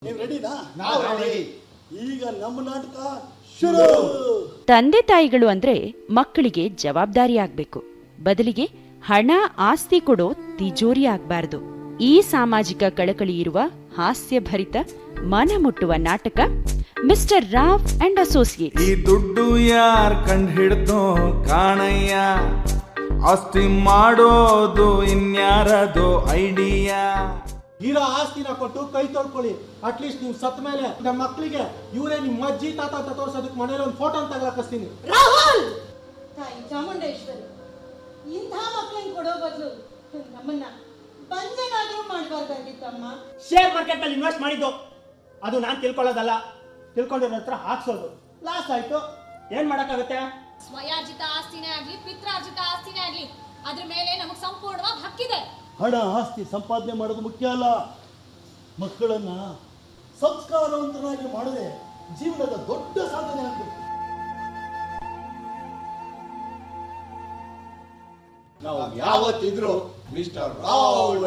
ನೀವು ರೆಡಿನಾ? ನಾವು ರೆಡಿ. ಈಗ ನಮ್ಮ ನಾಟಕ ಶುರು. ತಂದೆ ತಾಯಿಗಳು ಅಂದ್ರೆ ಮಕ್ಕಳಿಗೆ ಜವಾಬ್ದಾರಿ ಆಗ್ಬೇಕು, ಬದಲಿಗೆ ಹಣ ಆಸ್ತಿ ಕೊಡೋ ತಿಜೋರಿ ಆಗ್ಬಾರ್ದು. ಈ ಸಾಮಾಜಿಕ ಕಳಕಳಿ ಇರುವ ಹಾಸ್ಯಭರಿತ ಮನ ಮುಟ್ಟುವ ನಾಟಕ ಮಿಸ್ಟರ್ ರಾವ್ ಅಂಡ್ ಅಸೋಸಿಯೇಟ್. ಈ ದುಡ್ಡು ಯಾರ್ ಕಂಡು ಹಿಡ್ದೋ ಕಾಣಯ್ಯ, ಆಸ್ತಿ ಮಾಡೋದು ಇನ್ಯಾರದು ಐಡಿಯಾ. ಇರೋ ಆಸ್ತಿನ ಕೊಟ್ಟು ಕೈ ತೊಳ್ಕೊಳ್ಳಿ. ಅಟ್ಲೀಸ್ಟ್ ನೀವು ಸತ್ತ ಮೇಲೆ ನಮ್ಮ ಮಕ್ಕಳಿಗೆ ಇವರೇ ನಿಮ್ಮ ಅಜ್ಜಿ ತಾತ ಅಂತ ತೋರ್ಸೋದಕ್ಕೆ ಮನೇಲಿ ಒಂದು ಫೋಟೋ ಅಂತ ಹಾಕಿಸ್ತೀನಿ. ರಾಹುಲ್, ತಾಯಿ ಚಾಮುಂಡೇಶ್ವರಿ ಇಂಥ ಮಕ್ಕಳನ್ನ ಕೊಡೋ ಬದಲು ನಮ್ಮನ್ನ ಬಂಜನಾದ್ರೂ ಮಾಡಬಾರ್ದಾಗಿತ್ತಮ್ಮ. ಶೇರ್ ಮಾರ್ಕೆಟ್ ನಲ್ಲಿ ಇನ್ವೆಸ್ಟ್ ಮಾಡಿದ್ದು ಅದು ನಾನು ತಿಳ್ಕೊಳ್ಳೋದಲ್ಲ, ತಿಳ್ಕೊಂಡಿರೋ ಹತ್ರ ಹಾಕ್ಸೋದು. ಲಾಸ್ ಆಯ್ತು, ಏನ್ ಮಾಡಕ್ಕಾಗುತ್ತೆ? ಸ್ವಯಾರ್ಜಿತ ಆಸ್ತಿನೇ ಆಗ್ಲಿ ಪಿತ್ರಾರ್ಜಿತ ಆಸ್ತಿನೇ ಆಗ್ಲಿ ಅದ್ರ ಮೇಲೆ ನಮಗ್ ಸಂಪೂರ್ಣವಾಗಿ ಹಕ್ಕಿದೆ. ಹಣ ಆಸ್ತಿ ಸಂಪಾದನೆ ಮಾಡೋದು ಮುಖ್ಯ ಅಲ್ಲ, ಮಕ್ಕಳನ್ನ ಸಂಸ್ಕಾರವಂತರಾಗಿ ಮಾಡದೆ ಜೀವನದ ದೊಡ್ಡ ಸಾಧನೆ ಆಗಬೇಕು. ನಾವು ಯಾವತ್ತಿದ್ರು ಮಿಸ್ಟರ್ ರಾವ್